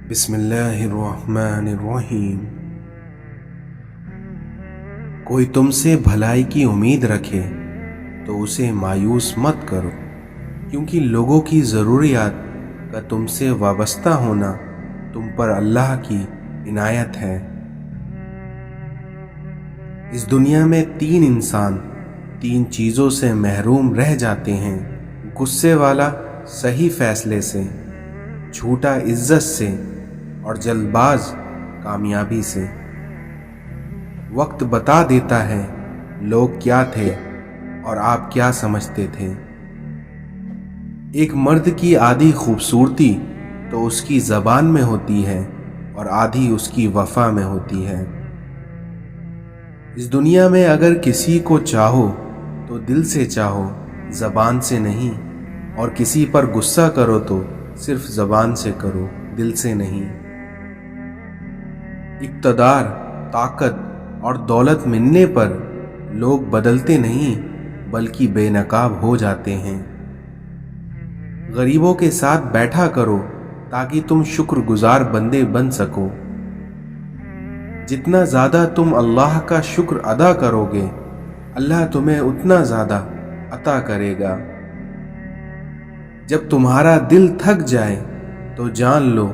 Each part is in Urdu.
بسم اللہ الرحمن الرحیم۔ کوئی تم سے بھلائی کی امید رکھے تو اسے مایوس مت کرو، کیونکہ لوگوں کی ضروریات کا تم سے وابستہ ہونا تم پر اللہ کی عنایت ہے۔ اس دنیا میں تین انسان تین چیزوں سے محروم رہ جاتے ہیں: غصے والا صحیح فیصلے سے، جھوٹا عزت سے، اور جلد باز کامیابی سے۔ وقت بتا دیتا ہے لوگ کیا تھے اور آپ کیا سمجھتے تھے۔ ایک مرد کی آدھی خوبصورتی تو اس کی زبان میں ہوتی ہے اور آدھی اس کی وفا میں ہوتی ہے۔ اس دنیا میں اگر کسی کو چاہو تو دل سے چاہو، زبان سے نہیں، اور کسی پر غصہ کرو تو صرف زبان سے کرو، دل سے نہیں۔ اقتدار، طاقت اور دولت ملنے پر لوگ بدلتے نہیں بلکہ بے نقاب ہو جاتے ہیں۔ غریبوں کے ساتھ بیٹھا کرو تاکہ تم شکر گزار بندے بن سکو۔ جتنا زیادہ تم اللہ کا شکر ادا کرو گے، اللہ تمہیں اتنا زیادہ عطا کرے گا۔ جب تمہارا دل تھک جائے تو جان لو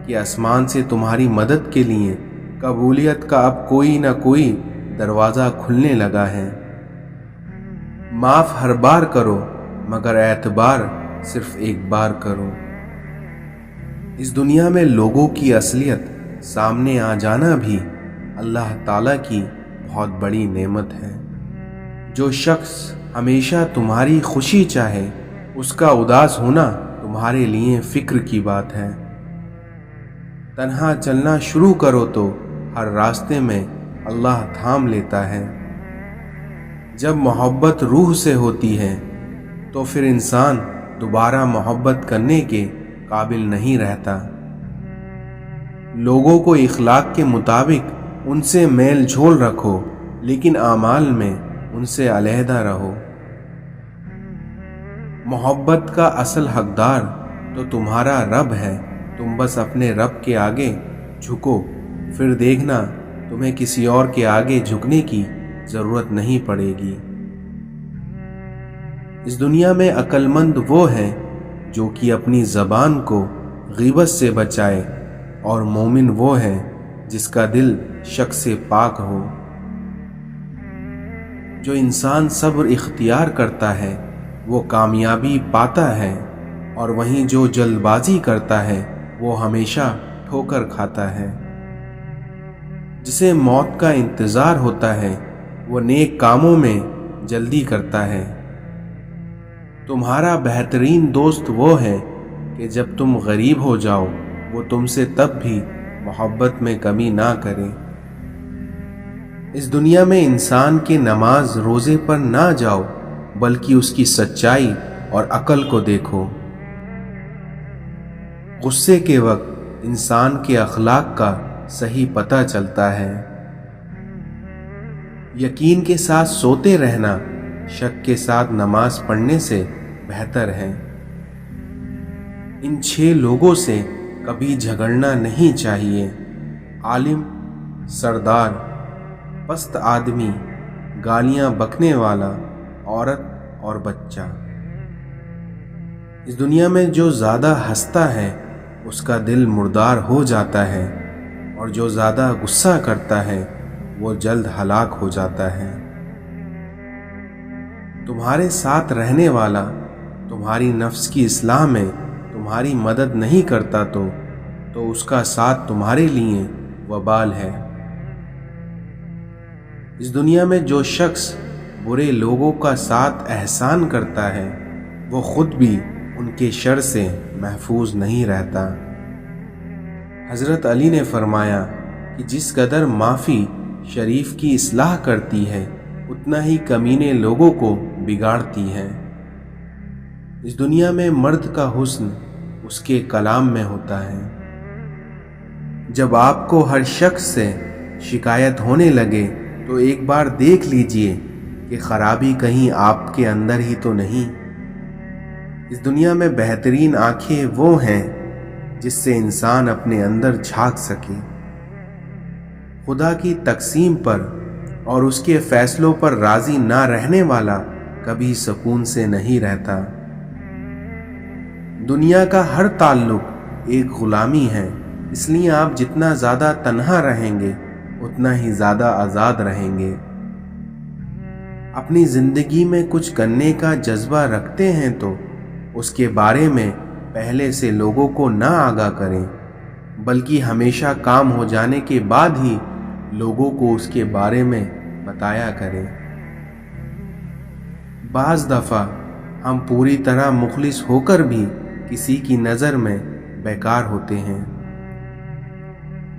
کہ آسمان سے تمہاری مدد کے لیے قبولیت کا اب کوئی نہ کوئی دروازہ کھلنے لگا ہے۔ معاف ہر بار کرو مگر اعتبار صرف ایک بار کرو۔ اس دنیا میں لوگوں کی اصلیت سامنے آ جانا بھی اللہ تعالیٰ کی بہت بڑی نعمت ہے۔ جو شخص ہمیشہ تمہاری خوشی چاہے، اس کا اداس ہونا تمہارے لیے فکر کی بات ہے۔ تنہا چلنا شروع کرو تو ہر راستے میں اللہ تھام لیتا ہے۔ جب محبت روح سے ہوتی ہے تو پھر انسان دوبارہ محبت کرنے کے قابل نہیں رہتا۔ لوگوں کو اخلاق کے مطابق ان سے میل جھول رکھو، لیکن اعمال میں ان سے علیحدہ رہو۔ محبت کا اصل حقدار تو تمہارا رب ہے، تم بس اپنے رب کے آگے جھکو، پھر دیکھنا تمہیں کسی اور کے آگے جھکنے کی ضرورت نہیں پڑے گی۔ اس دنیا میں عقل مند وہ ہے جو کہ اپنی زبان کو غیبت سے بچائے، اور مومن وہ ہے جس کا دل شک سے پاک ہو۔ جو انسان صبر اختیار کرتا ہے وہ کامیابی پاتا ہے، اور وہیں جو جلد بازی کرتا ہے وہ ہمیشہ ٹھوکر کھاتا ہے۔ جسے موت کا انتظار ہوتا ہے وہ نیک کاموں میں جلدی کرتا ہے۔ تمہارا بہترین دوست وہ ہے کہ جب تم غریب ہو جاؤ وہ تم سے تب بھی محبت میں کمی نہ کرے۔ اس دنیا میں انسان کے نماز روزے پر نہ جاؤ بلکہ اس کی سچائی اور عقل کو دیکھو۔ غصے کے وقت انسان کے اخلاق کا صحیح پتہ چلتا ہے۔ یقین کے ساتھ سوتے رہنا شک کے ساتھ نماز پڑھنے سے بہتر ہے۔ ان 6 لوگوں سے کبھی جھگڑنا نہیں چاہیے: عالم، سردار، پست آدمی، گالیاں بکنے والا، عورت اور بچہ۔ اس دنیا میں جو زیادہ ہنستا ہے اس کا دل مردار ہو جاتا ہے، اور جو زیادہ غصہ کرتا ہے وہ جلد ہلاک ہو جاتا ہے۔ تمہارے ساتھ رہنے والا تمہاری نفس کی اصلاح میں تمہاری مدد نہیں کرتا تو اس کا ساتھ تمہارے لیے وبال ہے۔ اس دنیا میں جو شخص برے لوگوں کا ساتھ احسان کرتا ہے وہ خود بھی ان کے شر سے محفوظ نہیں رہتا۔ حضرت علی نے فرمایا کہ جس قدر معافی شریف کی اصلاح کرتی ہے اتنا ہی کمینے لوگوں کو بگاڑتی ہے۔ اس دنیا میں مرد کا حسن اس کے کلام میں ہوتا ہے۔ جب آپ کو ہر شخص سے شکایت ہونے لگے تو ایک بار دیکھ لیجئے کہ خرابی کہیں آپ کے اندر ہی تو نہیں۔ اس دنیا میں بہترین آنکھیں وہ ہیں جس سے انسان اپنے اندر جھانک سکے۔ خدا کی تقسیم پر اور اس کے فیصلوں پر راضی نہ رہنے والا کبھی سکون سے نہیں رہتا۔ دنیا کا ہر تعلق ایک غلامی ہے، اس لیے آپ جتنا زیادہ تنہا رہیں گے اتنا ہی زیادہ آزاد رہیں گے۔ اپنی زندگی میں کچھ کرنے کا جذبہ رکھتے ہیں تو اس کے بارے میں پہلے سے لوگوں کو نہ آگاہ کریں، بلکہ ہمیشہ کام ہو جانے کے بعد ہی لوگوں کو اس کے بارے میں بتایا کریں۔ بعض دفعہ ہم پوری طرح مخلص ہو کر بھی کسی کی نظر میں بیکار ہوتے ہیں۔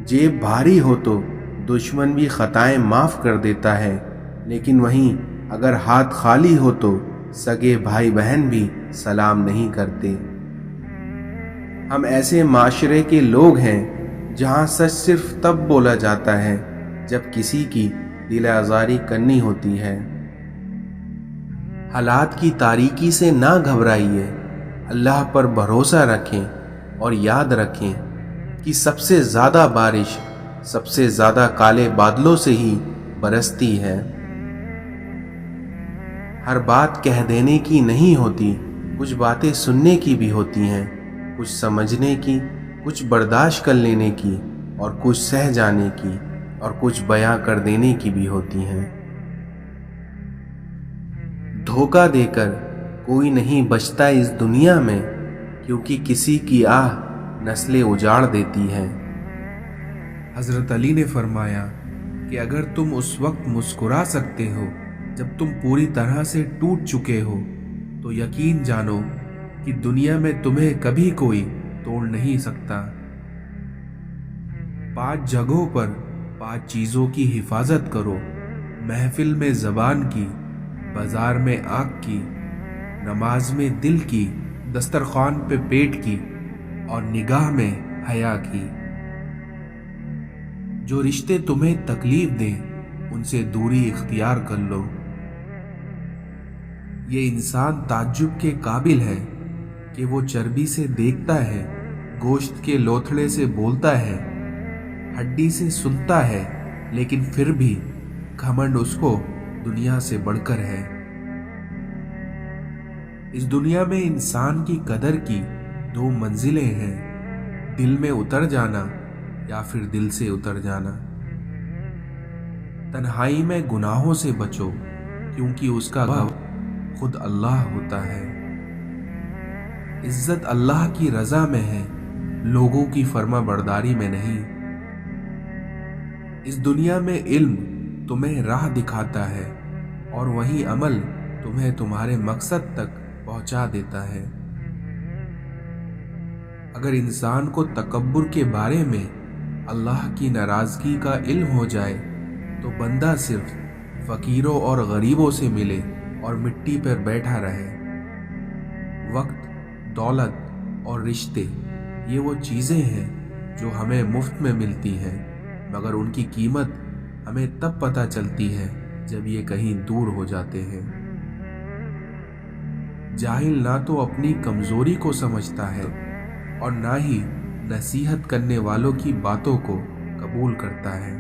جیب بھاری ہو تو دشمن بھی خطائیں معاف کر دیتا ہے، لیکن وہیں اگر ہاتھ خالی ہو تو سگے بھائی بہن بھی سلام نہیں کرتے۔ ہم ایسے معاشرے کے لوگ ہیں جہاں سچ صرف تب بولا جاتا ہے جب کسی کی دل آزاری کرنی ہوتی ہے۔ حالات کی تاریکی سے نہ گھبرائیے، اللہ پر بھروسہ رکھیں اور یاد رکھیں کہ سب سے زیادہ بارش سب سے زیادہ کالے بادلوں سے ہی برستی ہے۔ ہر بات کہہ دینے کی نہیں ہوتی، کچھ باتیں سننے کی بھی ہوتی ہیں، کچھ سمجھنے کی، کچھ برداشت کر لینے کی، اور کچھ سہ جانے کی، اور کچھ بیاں کر دینے کی بھی ہوتی ہیں۔ دھوکہ دے کر کوئی نہیں بچتا اس دنیا میں، کیونکہ کسی کی آہ نسلیں اجاڑ دیتی ہے۔ حضرت علی نے فرمایا کہ اگر تم اس وقت مسکرا سکتے ہو جب تم پوری طرح سے ٹوٹ چکے ہو تو یقین جانو کہ دنیا میں تمہیں کبھی کوئی توڑ نہیں سکتا۔ 5 جگہوں پر 5 چیزوں کی حفاظت کرو: محفل میں زبان کی، بازار میں آنکھ کی، نماز میں دل کی، دسترخوان پہ پیٹ کی، اور نگاہ میں حیا کی۔ جو رشتے تمہیں تکلیف دیں ان سے دوری اختیار کر لو۔ یہ انسان تعجب کے قابل ہے کہ وہ چربی سے دیکھتا ہے، گوشت کے لوتھڑے سے بولتا ہے، ہڈی سے سنتا ہے، لیکن پھر بھی گھمنڈ اس کو دنیا سے بڑھ کر ہے۔ اس دنیا میں انسان کی قدر کی 2 منزلیں ہیں: دل میں اتر جانا یا پھر دل سے اتر جانا۔ تنہائی میں گناہوں سے بچو، کیونکہ اس کا گواہ خود اللہ ہوتا ہے۔ عزت اللہ کی رضا میں ہے، لوگوں کی فرما برداری میں نہیں۔ اس دنیا میں علم تمہیں راہ دکھاتا ہے اور وہی عمل تمہیں تمہارے مقصد تک پہنچا دیتا ہے۔ اگر انسان کو تکبر کے بارے میں اللہ کی ناراضگی کا علم ہو جائے تو بندہ صرف فقیروں اور غریبوں سے ملے اور مٹی پر بیٹھا رہے۔ وقت، دولت اور رشتے یہ وہ چیزیں ہیں جو ہمیں مفت میں ملتی ہیں، مگر ان کی قیمت ہمیں تب پتہ چلتی ہے جب یہ کہیں دور ہو جاتے ہیں۔ جاہل نہ تو اپنی کمزوری کو سمجھتا ہے اور نہ ہی نصیحت کرنے والوں کی باتوں کو قبول کرتا ہے۔